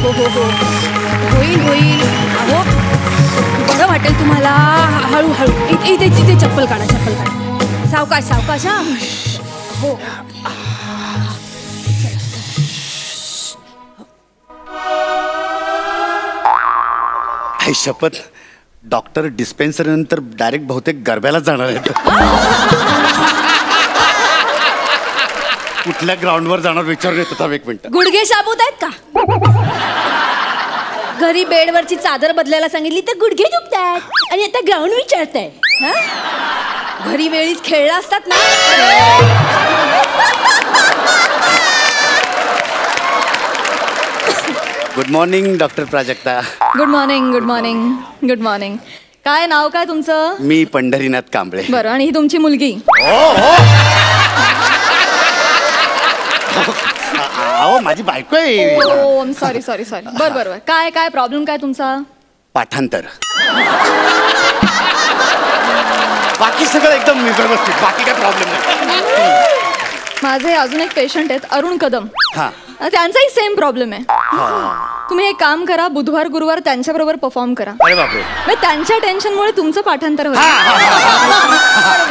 होईल होईल. अहो बरं वाटेल तुम्हाला. हळूहळू. इथे चप्पल काढा, चप्पल काढा. सावकाश सावकाश. हा हो. आई शपथ, डॉक्टर डिस्पेन्सरी नंतर डायरेक्ट बहुतेक गरब्यालाच जाणार आहेत. कुठल्या ग्राउंडवर जाणार विचारून येत होता. एक मिनिट. गुडघे शाबूत आहेत का? घरी बेडवरची चादर बदलायला सांगितली तर गुडघे दुखतायत आणि आता ग्राउंड विचारताय. घरी वेळीच खेळला असतात ना. Good morning doctor Prajakta. Good morning. Good morning. Good morning. काय नाव काय तुमचं? मी पंढरीनाथ कांबळे. बरं. आणि ही तुमची मुलगी? अहो माझी बायको आहे. हो सॉरी सॉरी सॉरी. बरं बरं बरं. काय काय प्रॉब्लेम काय तुमचा? पाठांतर. बाकी सगळं एकदम व्यवस्थित. बाकी काय प्रॉब्लेम नाही. माझे अजून एक पेशंट आहेत, अरुण कदम. हा. त्यांचाही सेम प्रॉब्लेम आहे. तुम्ही एक काम करा, बुधवार गुरुवार त्यांच्याबरोबर परफॉर्म करा. अरे बापरे. त्यांच्या टेन्शनमुळे तुमचं पाठांतर होईल.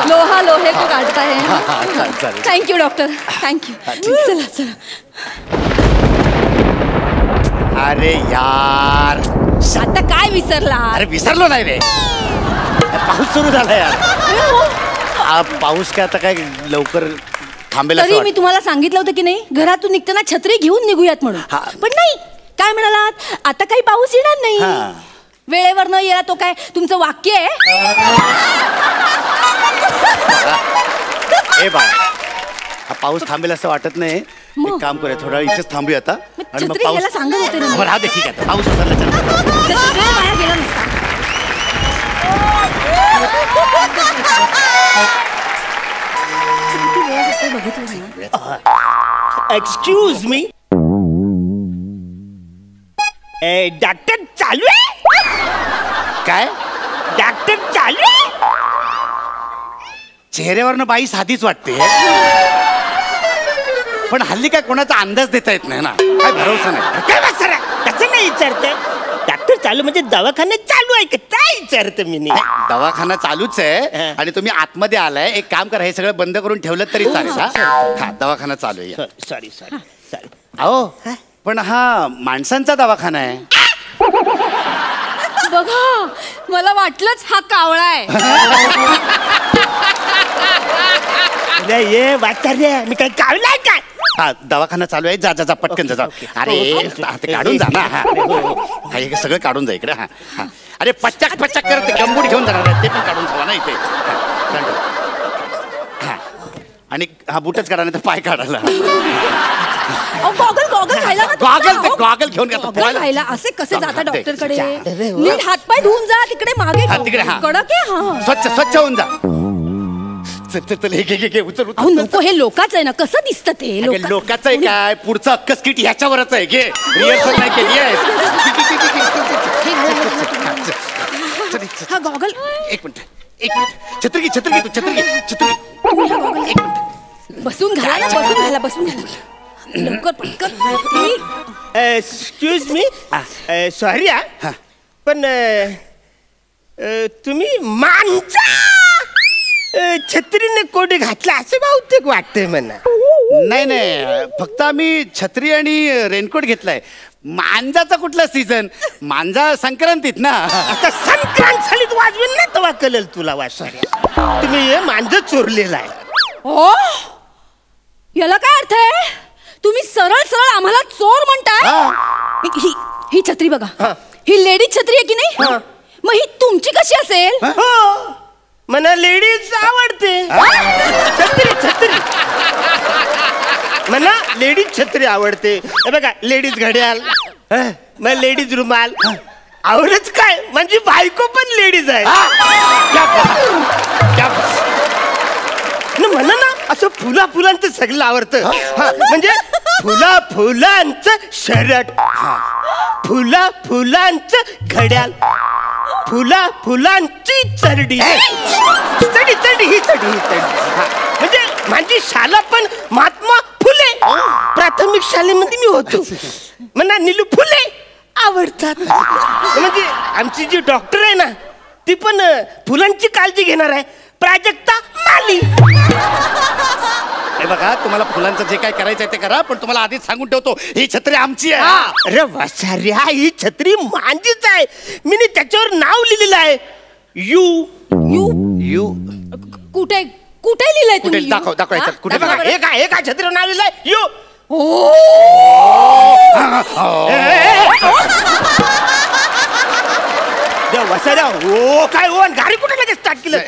लोहा लोहे को काढता है. Thank you doctor. थँक्यू. चला चला. अरे यार, आता काय विसरला? अरे विसरलो नाही रे. पाऊस सुरू झाला यार. पाऊस काय आता काय लवकर थांबेल? तरी मी तुम्हाला सांगितलं होतं की नाही, घरातून निघताना छत्री घेऊन निघूयात म्हणून. पण नाही. काय म्हणालात? आता काही पाऊस येणार नाही. वेळेवर न येणार तो काय तुमचं वाक्य आहे? ए बा, हा पाऊस थांबेल असं वाटत नाही. एक काम करूया, थोडा वेळ इथेच थांबूया आता. आणि मग पाऊस सांगत होते ना. बरं, हा दे. ठीक आहे, पाऊस उतरला. गेला नसता. Excuse me. डॉक्टर चालू आहे? काय? डॉक्टर चालू आहे? चेहऱ्यावरनं बाई साधीच वाटते, पण हल्ली काय कोणाचा अंदाज देता येत नाही ना. काय भरोसा नाही. काय सर कसं नाही विचारते? डॉक्टर चालू म्हणजे दवाखाना चालू आहे का? काय विचारते मी? दवाखाना चालूच आहे आणि तुम्ही आतमध्ये आलाय. एक काम करा, हे सगळं बंद करून ठेवलं तरी चालेल. हा, दवाखाना चालू आहे. Sorry sorry sorry. अहो पण हा माणसांचा दवाखाना आहे. बघा, मला वाटलंच हा कावळा आहे. ये वाचार्य, मी काय कावलाय काय? हा, दवाखाना चालू आहे. जा जा जा, पटकन जा. अरे ते काढून जा ना. हा, हे सगळं काढून जा इकडे. हा, अरे पच्चाक पच्चाक करत गंबूट घेऊन जाणार आहे, ते पण काढून ठेवा ना इथे. हा, आणि हा बूटच काढा, नाही तर पाय काढायला. गॉगल गॉगल खायला. गॉगल घेऊन खायला. असे कसे जाता डॉक्टरकडे? नीट हातपाय धुवून जा. तिकडे मागे तिकडे. हा, कडक आहे. स्वच्छ स्वच्छ होऊन जा. उचल. नको, हे लोकाच आहे ना. कसं दिसतं ते? लोकाच आहे काय? पुढचं अक्कस किट ह्याच्यावरच आहे. घे, रिहर्सल नाही केली आहे. हा गॉगल. एक मिनिट. छत्री घे, छत्री घे, तू छत्री घे, छत्री. एक मिनिट. बसून घाला. बसून घाला. लवकर पटकन. Excuse me. सॉरी हा, पण तुम्ही माणसा छत्रीने कोट घातला असं बहुतेक वाटतंय मला. नाही, फक्त आम्ही छत्री आणि रेनकोट घेतलाय. मांजाचा कुठला सीझन? मांजा संक्रांतीत ना. आता संक्रांत झाली तू वाजवेल ना, तेव्हा कळेल तुला. वासऱ्या, तुम्ही हे मांज चोरलेला आहे. हो, याला काय अर्थ आहे? तुम्ही सरळ सरळ आम्हाला चोर म्हणताय? ही छत्री बघा. ही लेडीज छत्री आहे की नाही? मग ही तुमची कशी असेल? मला लेडीज आवडते. छत्री मला लेडीज छत्री आवडते. हे बघा, लेडीज घड्याल, मग लेडीज रुमाल. आवडच काय, म्हणजे बायको पण लेडीज आहे. मला ना असं फुलांचं सगळं आवडतं. म्हणजे फुलांचं शर्ट, फुलांचं घड्याल, फुलांची चरडी. ही चढी. म्हणजे माझी शाळा पण महात्मा फुले प्राथमिक शाळेमध्ये मी होतो. म्हणा नीलू फुले आवडतात. म्हणजे आमची जी डॉक्टर आहे ना ती पण फुलांची काळजी घेणार आहे, प्राजक्ता माली. हे बघा, तुम्हाला फुलांचं जे काय करायचंय ते करा, पण तुम्हाला आधीच सांगून ठेवतो, ही छत्री आमची आहे. अरे वासाऱ्या, ही छत्री माझीच आहे. मी त्याच्यावर नाव लिहिलेलं आहे, यू. यू यू कुठे कुठे लिहिलंय कुठे? तुम्ही दाखव दाखव याच्यात कुठे बघा, हे काय छत्रीवर नाव लिहिलंय, यू. वसाऱ्या, हो काय हो, गाडी कुठे लगेच स्टार्ट केलं?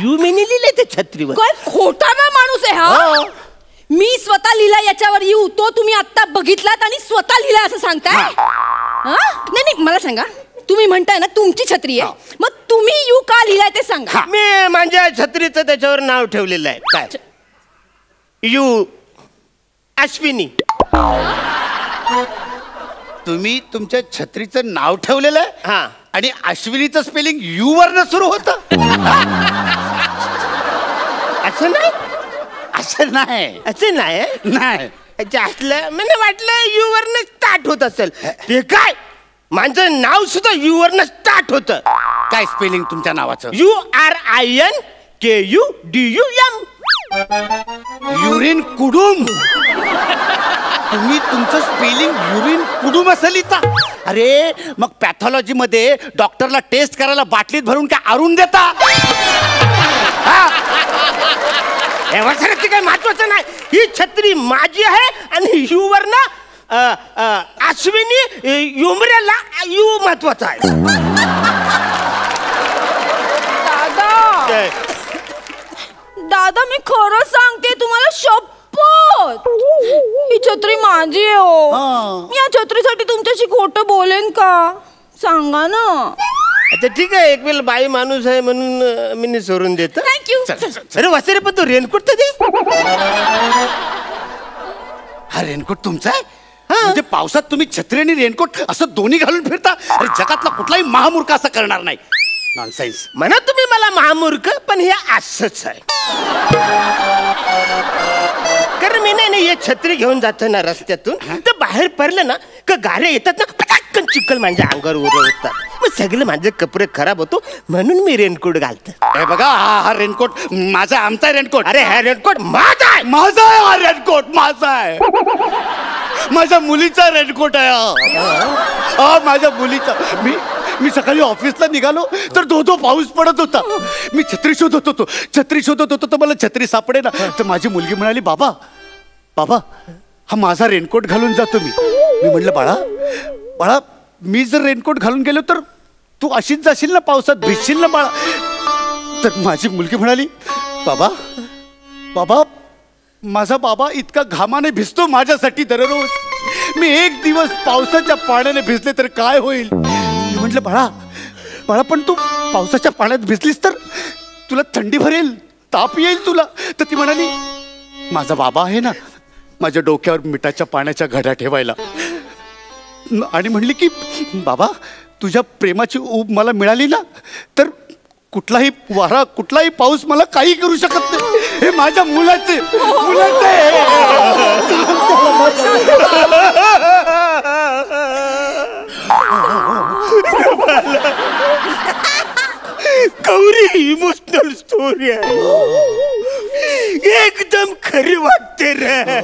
यू मी लिहिलंय ते छत्रीवर. काय खोटा ना माणूस आहे हा. मी स्वतः लिहिला याच्यावर यू, तो तुम्ही आता बघितलात आणि स्वतः लिहिला असं सांगताय? नाही नाही, मला सांगा, तुम्ही म्हणताय ना तुमची छत्री आहे, मग तुम्ही यू का लिहिलाय ते सांगा. मी माझ्या छत्रीचं त्याच्यावर नाव ठेवलेलं आहे. काय? यू अश्विनी. तुम्ही तुमच्या छत्रीचं नाव ठेवलेलं आहे? हा. आणि अश्विनीचं स्पेलिंग यू वरनं सुरू होतं? असं नाही, असं नाही. असं नाही. नाही असलं मला वाटलं यू वरनं स्टार्ट होत असेल. ते काय, माझं नाव सुद्धा यू वरनं स्टार्ट होतं. काय स्पेलिंग तुमच्या नावाचं? URINKUDUM. युरिन कुडुम. तुम्ही तुमचं स्पेलिंग युरिन कुडुम असं लिहिता? अरे मग पॅथॉलॉजी मध्ये डॉक्टरला टेस्ट करायला बाटलीत भरून काय आरून देता? ते काय महत्वाचं नाही. ही छत्री माझी आहे आणि यू वरनं अश्विनी युमऱ्याला यू महत्वाचा आहे. दादा मी खरं सांगते तुम्हाला, शपथ ही छत्री माझी आहे हो. या छत्रीसाठी तुमच्याशी खोटं बोलेन का? सांगा ना. अच्छा ठीक आहे, एक वेळ बाई माणूस आहे म्हणून मी सोडून देतो. थँक्यू. अरे वसरे, पण तो रेनकोट तर दे. हा रेनकोट तुमचा आहे? म्हणजे पावसात तुम्ही छत्री आणि रेनकोट असं दोन्ही घालून फिरता? अरे जगातला कुठलाही महामूर्ख असं करणार नाही. नॉनसेन्स. म्हणा तुम्ही मला महामूर्ख, पण हे असंच आहे. कारण मी नाही हे छत्री घेऊन जातो ना रस्त्यातून, तर बाहेर पडलं ना का गाड्या येतात ना, पटकन चिखल माझ्या अंगावर उडवतात, मग सगळे माझे कपडे खराब होतो, म्हणून मी रेनकोट घालतो. हे बघा, हा रेनकोट माझा, आमचा रेनकोट. अरे हा रेनकोट माझा आहे. माझा आहे हा रेनकोट, माझा आहे. माझ्या मुलीचा रेनकोट आहे. माझ्या मुलीचा. मी सकाळी ऑफिसला निघालो तर धो पाऊस पडत होता. मी छत्री शोधत होतो तर मला छत्री सापडे ना. तर माझी मुलगी म्हणाली, बाबा बाबा हा माझा रेनकोट घालून जातो. मी म्हणलं, बाळा मी जर रेनकोट घालून गेलो तर तू अशीच जाशील ना, पावसात भिजशील ना बाळा. तर माझी मुलगी म्हणाली, बाबा माझा बाबा इतका घामाने भिजतो माझ्यासाठी दररोज. मी एक दिवस पावसाच्या पाण्याने भिजले तर काय होईल? मी म्हटलं, बाळा पण तू पावसाच्या पाण्यात भिजलीस तर तुला थंडी भरेल, ताप येईल तुला. तर ती म्हणाली, माझा बाबा आहे ना माझ्या डोक्यावर मिठाच्या पाण्याच्या घड्या ठेवायला. आणि म्हणली की बाबा तुझ्या प्रेमाची ऊब मला मिळाली ना तर कुठलाही वारा कुठलाही पाऊस मला काही करू शकत नाही. हे माझ्या मुलाचे गौरी इमोशनल स्टोरी आहे, एकदम खरी वाटते रे.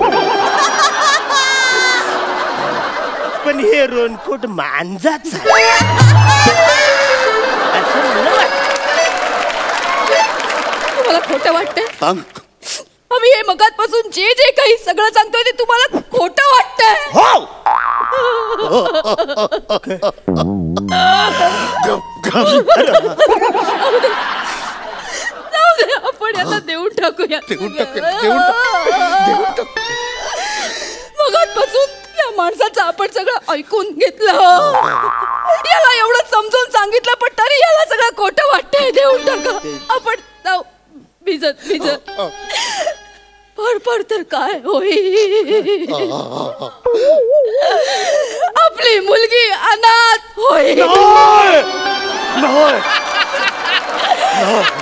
पण हे रेनकोट मांजाच आहे असं मला वाटतं. तुम्हाला खोटं वाटतंय? आम्ही हे मगातपासून जे काही सगळं सांगतोय ते तुम्हाला खोटं वाटतंय? हो. आपण याला देऊन टाकूया. मगातपासून या माणसाचं आपण सगळं ऐकून घेतलं, याला एवढं समजून सांगितलं, पण तरी याला सगळं खोटं वाटतंय. देऊन टाका आपण. जाऊ भिजत पड तर काय होईल? आपली मुलगी अनाथ होईल.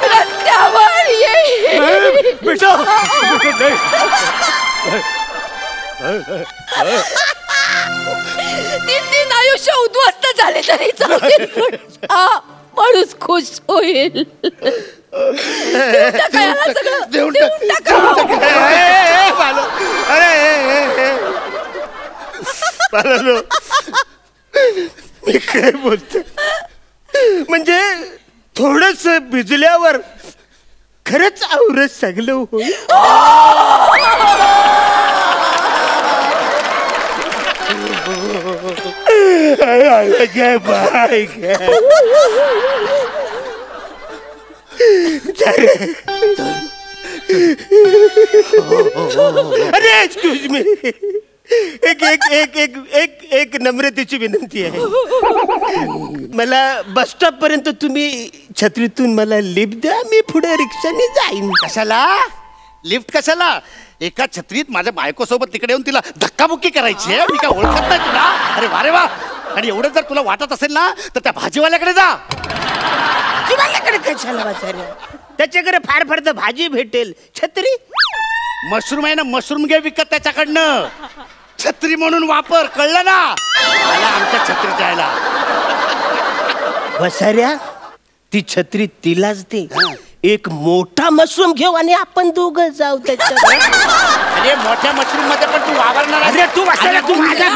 रस्त्यावर येईल. बेटा तीन आयुष्य उद्ध्वस्त झाले तरी चालतील, पण हा माणूस खुश होईल. देऊन टाका याला सगळं. देऊन टाका. मी काय बोलतो म्हणजे थोडस भिजल्यावर खरंच आवरत सगळं होईल. अरे एक्सक्यूज मी, एक एक एक एक एक एक नम्रतेची विनंती आहे. मला बस स्टॉप पर्यंत तुम्ही छत्रीतून मला लिफ्ट द्या, मी पुढे रिक्षाने जाईन. कशाला लिफ्ट कशाला? एका छत्रीत माझ्या बायकोसोबत तिकडे येऊन तिला धक्काबुक्की करायची आहे? मी काय ओळखत नाही तुला? अरे वा रे वा. आणि एवढं जर तुला वाटत असेल ना तर त्या भाजीवाल्याकडे जा. भाजीवाल्याकडे कशाला वाचायला? त्याच्याकडे फार फार तर भाजी भेटेल. छत्री मशरूम आहे ना, मशरूम घे विकत त्याच्याकडनं. छत्री म्हणून वापर, कळलं ना? मला आमच्या छत्री द्यायला. वसाऱ्या ती छत्री तिलाच दे. एक मोठा मशरूम घेऊ आणि आपण दोघं जाऊ त्याच्यात. अरे मोठ्या मशरूम मध्ये पण तू वावरणार? अरे तू वसाऱ्या, तू माझ्या